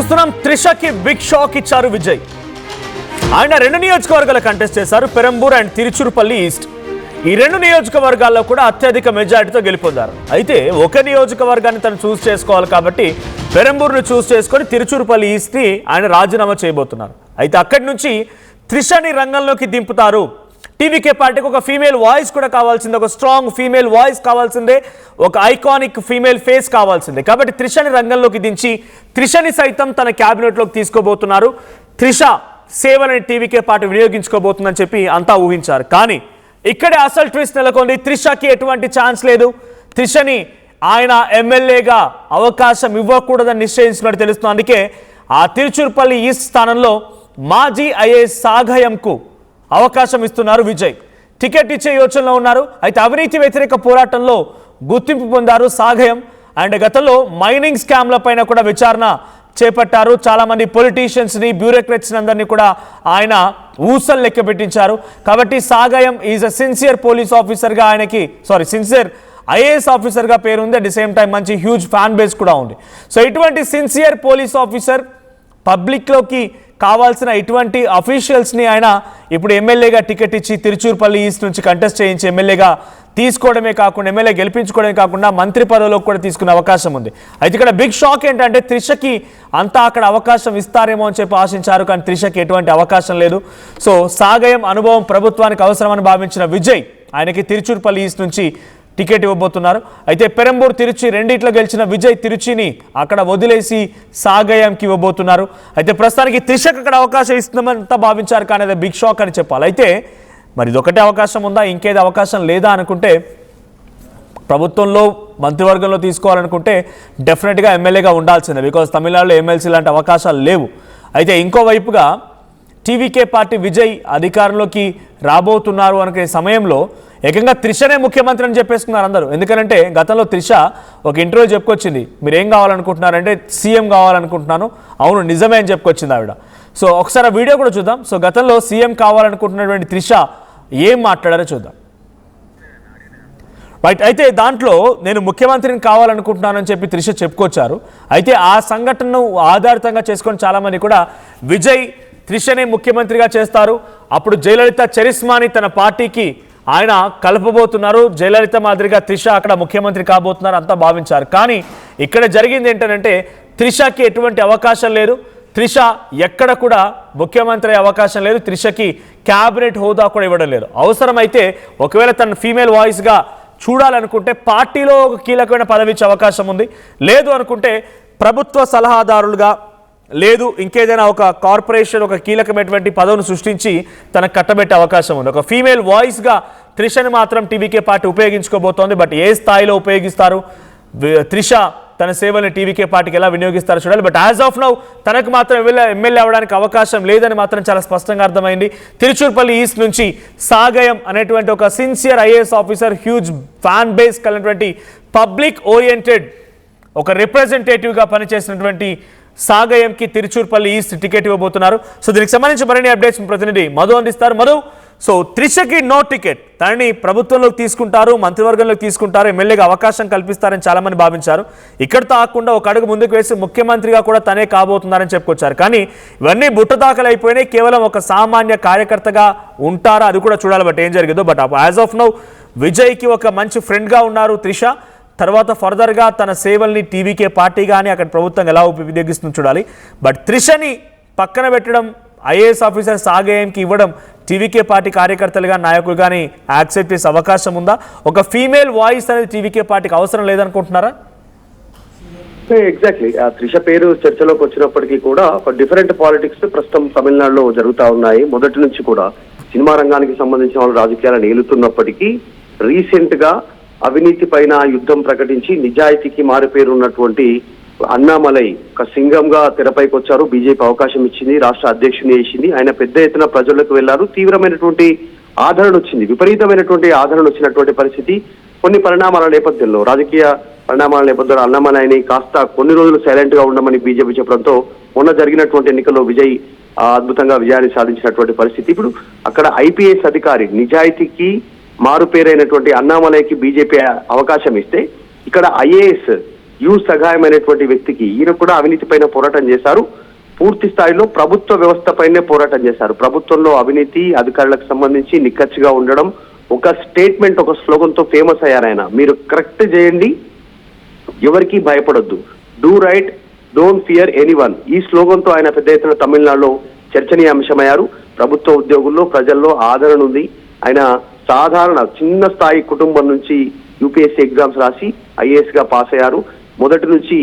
చూస్తున్నాం త్రిషకి big shock ఇచ్చారు విజయ్. ఆయన 2 నియోజకవర్గాల కంటెస్ట్ చేశారు, పెరంబూర్ అండ్ తిరుచురుపల్లి ఈస్ట్. ఈ 2 నియోజకవర్గాల్లో కూడా అత్యధిక మెజారిటీతో గెలుపొందారు. అయితే ఒక నియోజకవర్గాన్ని తను చూస్ చేసుకోవాలి కాబట్టి పెరంబూర్ను చూస్ చేసుకొని తిరుచురుపల్లి ఈస్ట్ని ఆయన రాజీనామా చేయబోతున్నారు. అయితే అక్కడి నుంచి త్రిషని రంగంలోకి దింపుతారు. టీవీకే పార్టీకి ఒక ఫీమేల్ వాయిస్ కూడా కావాల్సిందే, ఒక స్ట్రాంగ్ ఫీమేల్ వాయిస్ కావాల్సిందే, ఒక ఐకానిక్ ఫీమేల్ ఫేస్ కావాల్సిందే. కాబట్టి త్రిషని రంగంలోకి దించి త్రిషని సైతం తన క్యాబినెట్లోకి తీసుకోబోతున్నారు. త్రిష సేవలని టీవీకే పార్టీ వినియోగించుకోబోతుందని చెప్పి అంతా ఊహించారు. కానీ ఇక్కడే అసలు ట్విస్ట్ నెలకొంది. త్రిషకి ఎటువంటి ఛాన్స్ లేదు. త్రిషని ఆయన ఎమ్మెల్యేగా అవకాశం ఇవ్వకూడదని నిశ్చయించినట్టు తెలుస్తుంది. అందుకే ఆ తిరుచురుపల్లి ఈస్ట్ స్థానంలో మాజీ ఐఏఎస్ సాగయంకు అవకాశం ఇస్తున్నారు విజయ్. టికెట్ ఇచ్చే యోచనలో ఉన్నారు. అయితే అవినీతి వ్యతిరేక పోరాటంలో గుర్తింపు పొందారు సాగయం. అండ్ గతంలో మైనింగ్ స్కామ్ల పైన కూడా విచారణ చేపట్టారు. చాలా మంది పొలిటీషియన్స్ని, బ్యూరోక్రాట్స్ని అందరినీ కూడా ఆయన ఊసలు లెక్క పెట్టించారు. కాబట్టి సాగయం ఈజ్ అ సిన్సియర్ పోలీస్ ఆఫీసర్గా సిన్సియర్ ఐఏఎస్ ఆఫీసర్గా పేరుంది. అట్ ది సేమ్ టైం మంచి హ్యూజ్ ఫ్యాన్ బేస్ కూడా ఉంది. సో ఇటువంటి సిన్సియర్ పోలీస్ ఆఫీసర్, పబ్లిక్లోకి కావాల్సిన ఇటువంటి అఫీషియల్స్ని ఆయన ఇప్పుడు ఎమ్మెల్యేగా టికెట్ ఇచ్చి తిరుచురుపల్లి ఈస్ట్ నుంచి కంటెస్ట్ చేయించి ఎమ్మెల్యేగా తీసుకోవడమే కాకుండా, ఎమ్మెల్యే గెలిపించుకోవడమే కాకుండా మంత్రి పదవిలోకి కూడా తీసుకునే అవకాశం ఉంది. అయితే ఇక్కడ బిగ్ షాక్ ఏంటంటే త్రిషకి అంతా అక్కడ అవకాశం ఇస్తారేమో అని చెప్పి ఆశించారు. కానీ త్రిషకి ఎటువంటి అవకాశం లేదు. సో సాగయం అనుభవం ప్రభుత్వానికి అవసరమని భావించిన విజయ్ ఆయనకి తిరుచురుపల్లి ఈస్ట్ నుంచి టికెట్ ఇవ్వబోతున్నారు. అయితే పెరంబూర్, తిరుచి రెండిట్లో గెలిచిన విజయ్ తిరుచిని అక్కడ వదిలేసి సాగయంకి ఇవ్వబోతున్నారు. అయితే ప్రస్తుతానికి త్రిషకు అక్కడ అవకాశం ఇస్తుందంతా భావించారు. కానీ అది బిగ్ షాక్ అని చెప్పాలి. అయితే మరి ఇదొకటే అవకాశం ఉందా, ఇంకేది అవకాశం లేదా అనుకుంటే, ప్రభుత్వంలో మంత్రివర్గంలో తీసుకోవాలనుకుంటే డెఫినెట్గా ఎమ్మెల్యేగా ఉండాల్సిందే. బికాజ్ తమిళనాడులో ఎమ్మెల్సీ లాంటి అవకాశాలు లేవు. అయితే ఇంకోవైపుగా టీవీకే పార్టీ విజయ్ అధికారంలోకి రాబోతున్నారు అనుకునే సమయంలో ఏకంగా త్రిషనే ముఖ్యమంత్రి అని చెప్పేసుకున్నారు అందరూ. ఎందుకంటే గతంలో త్రిష ఒక ఇంటర్వ్యూ చెప్పుకొచ్చింది, మీరు ఏం కావాలనుకుంటున్నారంటే సీఎం కావాలనుకుంటున్నాను, అవును నిజమే అని చెప్పుకొచ్చింది ఆవిడ. సో ఒకసారి ఆ వీడియో కూడా చూద్దాం. సో గతంలో సీఎం కావాలనుకుంటున్నటువంటి త్రిష ఏం మాట్లాడారో చూద్దాం. రైట్. అయితే దాంట్లో నేను ముఖ్యమంత్రిని కావాలనుకుంటున్నానని చెప్పి త్రిష చెప్పుకొచ్చారు. అయితే ఆ సంఘటనను ఆధారితంగా చేసుకొని చాలామంది కూడా విజయ్ త్రిషనే ముఖ్యమంత్రిగా చేస్తారు, అప్పుడు జయలలిత చరిస్మాని తన పార్టీకి ఆయన కలపబోతున్నారు, జయలలిత మాదిరిగా త్రిష అక్కడ ముఖ్యమంత్రి కాబోతున్నారు అంతా భావించారు. కానీ ఇక్కడ జరిగింది ఏంటంటే త్రిషకి ఎటువంటి అవకాశం లేదు. త్రిష ఎక్కడ కూడా ముఖ్యమంత్రి అవకాశం లేదు. త్రిషకి క్యాబినెట్ హోదా కూడా ఇవ్వడం లేదు. అవసరమైతే ఒకవేళ తన ఫీమేల్ వాయిస్గా చూడాలనుకుంటే పార్టీలో ఒక కీలకమైన పదవి ఇచ్చే అవకాశం ఉంది. లేదు అనుకుంటే ప్రభుత్వ సలహాదారులుగా, లేదు ఇంకేదైనా ఒక కార్పొరేషన్ ఒక కీలకమైనటువంటి పదవిని సృష్టించి తనకు కట్టబెట్టే అవకాశం ఉంది. ఒక ఫీమేల్ వాయిస్గా త్రిషని మాత్రం టీవీకే పార్టీ ఉపయోగించుకోబోతోంది. బట్ ఏ స్థాయిలో ఉపయోగిస్తారు, త్రిష తన సేవల్ని టీవీకే పార్టీకి ఎలా వినియోగిస్తారో చూడాలి. బట్ యాజ్ ఆఫ్ నౌ తనకు మాత్రం ఎమ్మెల్యే అవ్వడానికి అవకాశం లేదని మాత్రం చాలా స్పష్టంగా అర్థమైంది. తిరుచురుపల్లి ఈస్ట్ నుంచి సాగయం అనేటువంటి ఒక sincere IAS officer, huge fan base కలిగినటువంటి పబ్లిక్ ఓరియంటెడ్ ఒక రిప్రజెంటేటివ్గా పనిచేసినటువంటి సాగయంకి తిరుచురుపల్లి ఈస్ట్ టికెట్ ఇవ్వబోతున్నారు. సో దీనికి సంబంధించి మరిన్ని అప్డేట్స్ ప్రతినిధి మధు అందిస్తారు. మధు, సో త్రిషకి నో టికెట్, తనని ప్రభుత్వంలోకి తీసుకుంటారు, మంత్రివర్గంలోకి తీసుకుంటారు, ఎమ్మెల్యేగా అవకాశం కల్పిస్తారని చాలామంది భావించారు. ఇక్కడితో ఆకుండా ఒక అడుగు ముందుకు వేసి ముఖ్యమంత్రిగా కూడా తనే కాబోతున్నారని చెప్పుకొచ్చారు. కానీ ఇవన్నీ బుట్టదాఖలు అయిపోయినాయి. కేవలం ఒక సామాన్య కార్యకర్తగా ఉంటారా అది కూడా చూడాలి. బట్ ఏం జరిగిందో, బట్ యాజ్ ఆఫ్ నౌ విజయ్కి ఒక మంచి ఫ్రెండ్గా ఉన్నారు త్రిష. తర్వాత ఫర్దర్గా తన సేవల్ని టీవీకే పార్టీ కానీ అక్కడ ప్రభుత్వం ఎలా ఉపయోగిస్తుందో చూడాలి. బట్ త్రిషని పక్కన పెట్టడం, ఐఏఎస్ ఆఫీసర్ సాగయంకి ఇవ్వడం టీవీకే పార్టీ కార్యకర్తలుగా, నాయకులు కానీ యాక్సెప్ట్ చేసే అవకాశం ఉందా? ఒక ఫీమేల్ వాయిస్ అనేది టీవీకే పార్టీకి అవసరం లేదనుకుంటున్నారా? ఎగ్జాక్ట్లీ. త్రిష పేరు చర్చలోకి వచ్చినప్పటికీ కూడా ఒక డిఫరెంట్ పాలిటిక్స్ ప్రస్తుతం తమిళనాడులో జరుగుతూ ఉన్నాయి. మొదటి నుంచి కూడా సినిమా రంగానికి సంబంధించిన వాళ్ళు రాజకీయాలను ఏలుతున్నప్పటికీ రీసెంట్ గా అవినీతి పైన యుద్ధం ప్రకటించి నిజాయితీకి మారుపేరు ఉన్నటువంటి అన్నామలై ఒక సింగంగా తెరపైకి వచ్చారు. బీజేపీ అవకాశం ఇచ్చింది, రాష్ట్ర అధ్యక్షుని చేసింది. ఆయన పెద్ద ఎత్తున ప్రజలకు వెళ్లారు. తీవ్రమైనటువంటి ఆదరణ వచ్చింది, విపరీతమైనటువంటి ఆదరణ వచ్చినటువంటి పరిస్థితి. కొన్ని పరిణామాల నేపథ్యంలో, రాజకీయ పరిణామాల నేపథ్యంలో అన్నామలైని కాస్త కొన్ని రోజులు సైలెంట్ గా ఉండమని బీజేపీ చెప్పడంతో మొన్న జరిగినటువంటి ఎన్నికల్లో విజయ్ అద్భుతంగా విజయాన్ని సాధించినటువంటి పరిస్థితి. ఇప్పుడు అక్కడ ఐపీఎస్ అధికారి, నిజాయితీకి మారు పేరైనటువంటి అన్నామలైకి బీజేపీ అవకాశం ఇస్తే, ఇక్కడ ఐఏఎస్ యు సగాయం అనేటువంటి వ్యక్తికి, ఈయన కూడా అవినీతి పైన పోరాటం చేశారు. పూర్తి స్థాయిలో ప్రభుత్వ వ్యవస్థ పైనే పోరాటం చేశారు. ప్రభుత్వంలో అవినీతి, అధికారులకు సంబంధించి నిక్కచ్చిగా ఉండడం, ఒక స్టేట్మెంట్, ఒక స్లోగన్ తో ఫేమస్ అయ్యారు ఆయన. మీరు కరెక్ట్ చేయండి, ఎవరికి భయపడొద్దు, do right, don't fear anyone. ఈ స్లోగన్ తో ఆయన పెద్ద ఎత్తున తమిళనాడులో చర్చనీయాంశమయ్యారు. ప్రభుత్వ ఉద్యోగుల్లో, ప్రజల్లో ఆదరణ ఉంది. ఆయన సాధారణ చిన్న స్థాయి కుటుంబం నుంచి యూపీఎస్సీ ఎగ్జామ్స్ రాసి ఐఏఎస్ గా పాస్ అయ్యారు. మొదటి నుంచి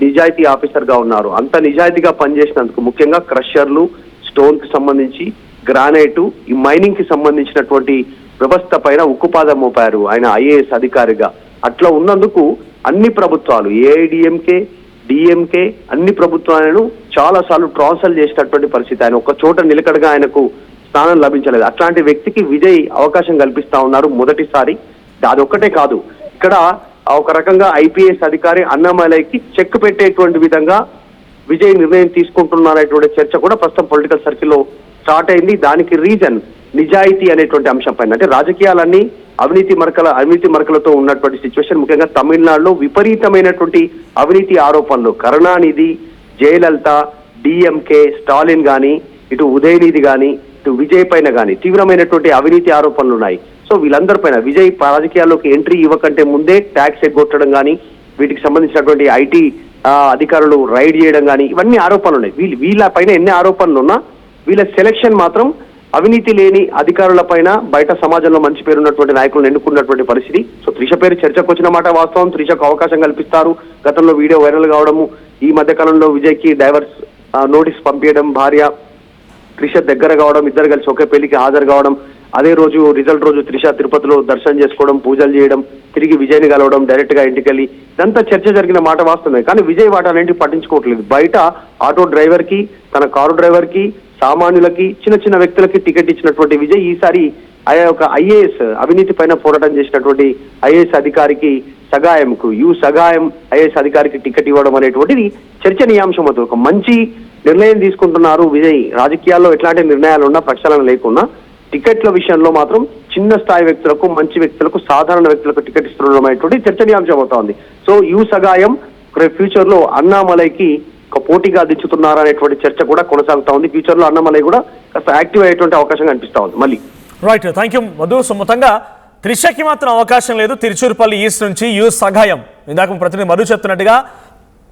నిజాయితీ ఆఫీసర్ గా ఉన్నారు. అంత నిజాయితీగా పనిచేసినందుకు, ముఖ్యంగా క్రషర్లు, స్టోన్ కి సంబంధించి, గ్రానైట్, ఈ మైనింగ్ కి సంబంధించినటువంటి వ్యవస్థ పైన ఉక్కుపాదం మోపారు ఆయన ఐఏఎస్ అధికారిగా. అట్లా ఉన్నందుకు అన్ని ప్రభుత్వాలు, ఏఐడిఎంకే, డిఎంకే, అన్ని ప్రభుత్వాలను చాలా సార్లు ట్రాన్స్ఫర్ చేసినటువంటి పరిస్థితి. ఆయన ఒక చోట నిలకడగా ఆయనకు స్థానం లభించలేదు. అట్లాంటి వ్యక్తికి విజయ్ అవకాశం కల్పిస్తా ఉన్నారు మొదటిసారి. అదొక్కటే కాదు, ఇక్కడ ఒక రకంగా ఐపీఎస్ అధికారి అన్నామలైకి చెక్ పెట్టేటువంటి విధంగా విజయ్ నిర్ణయం తీసుకుంటున్నారనేటువంటి చర్చ కూడా ప్రస్తుతం పొలిటికల్ సర్కిల్లో స్టార్ట్ అయింది. దానికి రీజన్ నిజాయితీ అనేటువంటి అంశం పైన. అంటే రాజకీయాలన్నీ అవినీతి మరకలతో ఉన్నటువంటి సిచ్యువేషన్. ముఖ్యంగా తమిళనాడులో విపరీతమైనటువంటి అవినీతి ఆరోపణలు, కరుణానిధి, జయలలిత, డిఎంకే, స్టాలిన్ గాని, ఇటు ఉదయనిధి గాని, ఇటు విజయ్ పైన గాని తీవ్రమైనటువంటి అవినీతి ఆరోపణలు ఉన్నాయి. సో వీళ్ళందరిపైన విజయ్ రాజకీయాల్లోకి ఎంట్రీ ఇవ్వకంటే ముందే ట్యాక్స్ ఎగ్గొట్టడం కానీ, వీటికి సంబంధించినటువంటి ఐటీ అధికారులు రైడ్ చేయడం కానీ, ఇవన్నీ ఆరోపణలు ఉన్నాయి. వీళ్ళ పైన ఎన్ని ఆరోపణలు ఉన్నా వీళ్ళ సెలక్షన్ మాత్రం అవినీతి లేని అధికారుల పైన, బయట సమాజంలో మంచి పేరున్నటువంటి నాయకులను ఎన్నుకున్నటువంటి పరిస్థితి. సో త్రిష పేరు చర్చకు వచ్చిన మాట వాస్తవం. త్రిషకు అవకాశం కల్పిస్తారు. గతంలో వీడియో వైరల్ కావడము, ఈ మధ్య కాలంలో విజయ్కి డైవర్స్ నోటీస్ పంపించడం, భార్య త్రిష దగ్గర కావడం, ఇద్దరు కలిసి ఒకే పెళ్లికి హాజరు కావడం, అదే రోజు రిజల్ట్ రోజు త్రిష తిరుపతిలో దర్శనం చేసుకోవడం, పూజలు చేయడం, తిరిగి విజయ్ని కలవడం, డైరెక్ట్ గా ఇంటికెళ్ళి, ఇదంతా చర్చ జరిగిన మాట వాస్తవమే. కానీ విజయ్ వాటాలేంటి పట్టించుకోవట్లేదు. బయట ఆటో డ్రైవర్ కి, తన కారు డ్రైవర్ కి, సామాన్యులకి, చిన్న చిన్న వ్యక్తులకి టికెట్ ఇచ్చినటువంటి విజయ్ ఈసారి ఒక ఐఏఎస్, అవినీతి పైన పోరాటం చేసినటువంటి ఐఏఎస్ అధికారికి సగాయంకు, యు సగాయం ఐఏఎస్ అధికారికి టికెట్ ఇవ్వడం అనేటువంటిది చర్చనీయాంశం అవుతుంది. ఒక మంచి నిర్ణయం తీసుకుంటున్నారు విజయ్. రాజకీయాల్లో ఎట్లాంటి నిర్ణయాలు ఉన్నా, ప్రక్షాళన లేకున్నా, టికెట్ల విషయంలో మాత్రం చిన్న స్థాయి వ్యక్తులకు, మంచి వ్యక్తులకు, సాధారణ వ్యక్తులకు టికెట్ ఇస్తుండడం అనేటువంటి చర్చనీయాంశం అవుతోంది. సో యు సగాయం ఫ్యూచర్ లో అన్నామలైకి ఒక పోటీగా దించుతున్నారా అనేటువంటి చర్చ కూడా కొనసాగుతా ఉంది. ఫ్యూచర్ లో అన్నామలై కూడా కాస్త యాక్టివ్ అయ్యేటువంటి అవకాశం కనిపిస్తా ఉంది మళ్ళీ. Right, thank you Madhu. So మొత్తంగా త్రిషకి మాత్రం అవకాశం లేదు. తిరుచురుపల్లి ఈస్ట్ నుంచి యు సగాయం, ఇందాక ప్రతినిధి మధు చెప్తున్నట్టుగా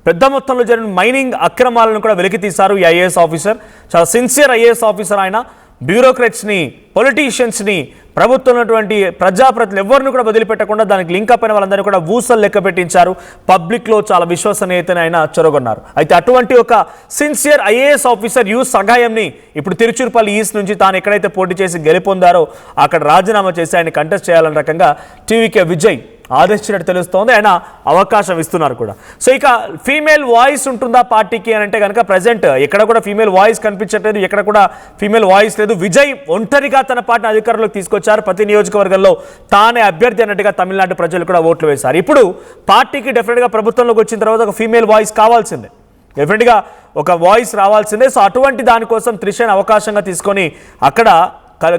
పెద్ద మొత్తంలో జరిగిన మైనింగ్ అక్రమాలను కూడా వెలికి తీశారు ఈ ఐఏఎస్ ఆఫీసర్. చాలా సిన్సియర్ ఐఏఎస్ ఆఫీసర్ ఆయన. బ్యూరోక్రాట్స్ని, పొలిటీషియన్స్ని, ప్రభుత్వం ఉన్నటువంటి ప్రజాప్రతినిధులు ఎవరిని కూడా వదిలిపెట్టకుండా దానికి లింక్ అప్ అయిన వాళ్ళందరినీ కూడా ఊసలు లెక్క పెట్టించారు. పబ్లిక్లో చాలా విశ్వసనీయతని ఆయన చొరగొన్నారు. అయితే అటువంటి ఒక సిన్సియర్ ఐఏఎస్ ఆఫీసర్ యు సగాయంని ఇప్పుడు తిరుచురుపల్లి ఈస్ట్ నుంచి తాను ఎక్కడైతే పోటీ చేసి గెలుపొందారో అక్కడ రాజీనామా చేసి ఆయన కంటెస్ట్ చేయాలన్న రకంగా టీవీకే విజయ్ ఆదేశించినట్టు తెలుస్తోంది. ఆయన అవకాశం ఇస్తున్నారు కూడా. సో ఇక ఫీమేల్ వాయిస్ ఉంటుందా పార్టీకి అని అంటే కనుక ప్రజెంట్ ఎక్కడ కూడా ఫీమేల్ వాయిస్ కనిపించట్లేదు, ఎక్కడ కూడా ఫీమేల్ వాయిస్ లేదు. విజయ్ ఒంటరిగా తన పార్టీని అధికారంలోకి తీసుకొచ్చారు. ప్రతి నియోజకవర్గంలో తానే అభ్యర్థి అన్నట్టుగా తమిళనాడు ప్రజలు కూడా ఓట్లు వేశారు. ఇప్పుడు పార్టీకి డెఫినెట్గా ప్రభుత్వంలోకి వచ్చిన తర్వాత ఒక ఫీమేల్ వాయిస్ కావాల్సిందే, డెఫినెట్గా ఒక వాయిస్ రావాల్సిందే. సో అటువంటి దానికోసం త్రిషను అవకాశంగా తీసుకొని అక్కడ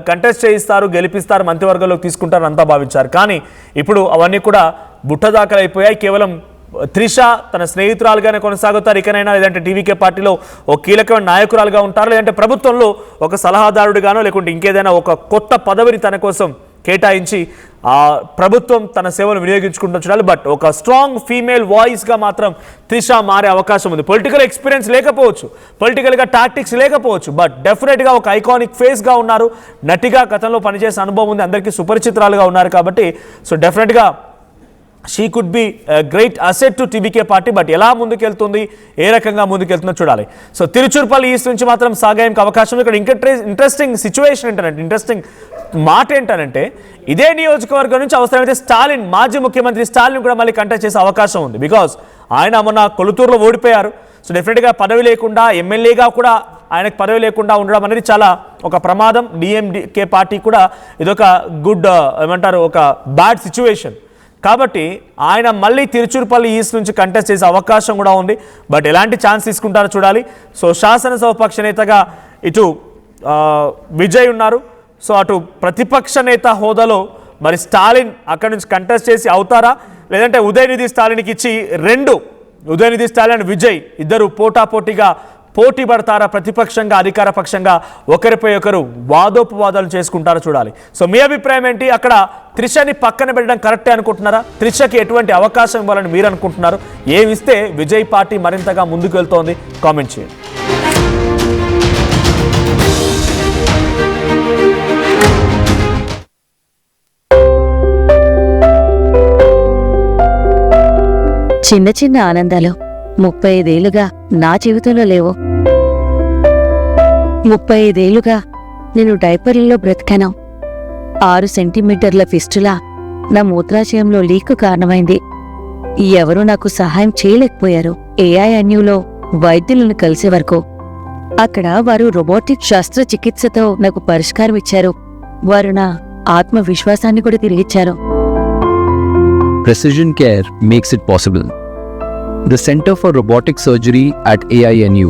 కంటెస్ట్ చేయిస్తారు, గెలిపిస్తారు, మంత్రివర్గంలోకి తీసుకుంటారని అంతా భావించారు. కానీ ఇప్పుడు అవన్నీ కూడా బుట్టదాఖలైపోయాయి. కేవలం త్రిష తన స్నేహితురాలుగానే కొనసాగుతారు ఇకనైనా, లేదంటే టీవీకే పార్టీలో ఒక కీలకమైన నాయకురాలుగా ఉంటారు, లేదంటే ప్రభుత్వంలో ఒక సలహాదారుడిగానో లేకుంటే ఇంకేదైనా ఒక కొత్త పదవిని తన కోసం కేటాయించి ఆ ప్రభుత్వం తన సేవలు వినియోగించుకుంటూ చూడాలి. బట్ ఒక స్ట్రాంగ్ ఫీమేల్ వాయిస్గా మాత్రం త్రిష మారే అవకాశం ఉంది. పొలిటికల్ ఎక్స్పీరియన్స్ లేకపోవచ్చు, పొలిటికల్గా టాక్టిక్స్ లేకపోవచ్చు, బట్ డెఫినెట్గా ఒక ఐకానిక్ ఫేస్గా ఉన్నారు. నటిగా గతంలో పనిచేసిన అనుభవం ఉంది, అందరికీ సుపరిచితురాలుగా ఉన్నారు కాబట్టి సో డెఫినెట్గా she could be great asset to TVK party. But ఎలా ముందుకెళ్తుంది, ఏ రకంగా ముందుకెళ్తుందో చూడాలి. సో తిరుచురుపల్లి ఈస్ట్ నుంచి మాత్రం సాగాయంకి అవకాశం. ఇక్కడ ఇంకా ఇంట్రెస్టింగ్ సిచ్యువేషన్ ఏంటంటే, ఇంట్రెస్టింగ్ మాట ఏంటంటే, ఇదే నియోజకవర్గం నుంచి అవసరమైతే స్టాలిన్, మాజీ ముఖ్యమంత్రి స్టాలిన్ కూడా మళ్ళీ కంటెస్ట్ చేసే అవకాశం ఉంది. బికాజ్ ఆయన మొన్న కొలుతూరులో ఓడిపోయారు. సో డెఫినెట్గా పదవి లేకుండా, ఎమ్మెల్యేగా కూడా ఆయనకు పదవి లేకుండా ఉండడం అనేది చాలా ఒక ప్రమాదం. డిఎంకే పార్టీ కూడా ఇదొక గుడ్ ఏమంటారు, ఒక బ్యాడ్ సిచ్యువేషన్. కాబట్టి ఆయన మళ్ళీ తిరుచురుపల్లి ఈస్ట్ నుంచి కంటెస్ట్ చేసే అవకాశం కూడా ఉంది. బట్ ఎలాంటి ఛాన్స్ తీసుకుంటారో చూడాలి. సో శాసనసభ పక్ష నేతగా ఇటు విజయ్ ఉన్నారు. సో అటు ప్రతిపక్ష నేత హోదాలో మరి స్టాలిన్ అక్కడి నుంచి కంటెస్ట్ చేసి అవుతారా, లేదంటే ఉదయనిధి స్టాలిన్కి ఇచ్చి రెండు ఉదయనిధి స్టాలిన్ విజయ్ ఇద్దరు పోటాపోటీగా పోటీ పడతారా, ప్రతిపక్షంగా అధికార పక్షంగా ఒకరిపై ఒకరు వాదోపవాదాలు చేసుకుంటారో చూడాలి. సో మీ అభిప్రాయం ఏంటి? అక్కడ త్రిషని పక్కన పెట్టడం కరెక్టే అనుకుంటున్నారా? త్రిషకి ఎటువంటి అవకాశం ఇవ్వాలని మీరు అనుకుంటున్నారు? ఏమిస్తే విజయ్ పార్టీ మరింతగా ముందుకు వెళ్తోంది? కామెంట్ చేయండి. చిన్న చిన్న ఆనందాలు 35 ఏళ్లుగా నా జీవితంలో లేవు. 35 ఏళ్లుగా నేను డైపర్లలో బ్రతికాను. 6 సెంటీమీటర్ల ఫిస్టులా నా మూత్రాశయంలో లీకు కారణమైంది. ఎవరూ నాకు సహాయం చేయలేకపోయారు. AINUలో వైద్యులను కలిసే వరకు. అక్కడ వారు రోబోటిక్ శస్త్రచికిత్సతో నాకు పరిష్కారం ఇచ్చారు. వారు నా ఆత్మవిశ్వాసాన్ని కూడా తిరిగిచ్చారు. Precision care makes it possible. The Center for Robotic Surgery at AINU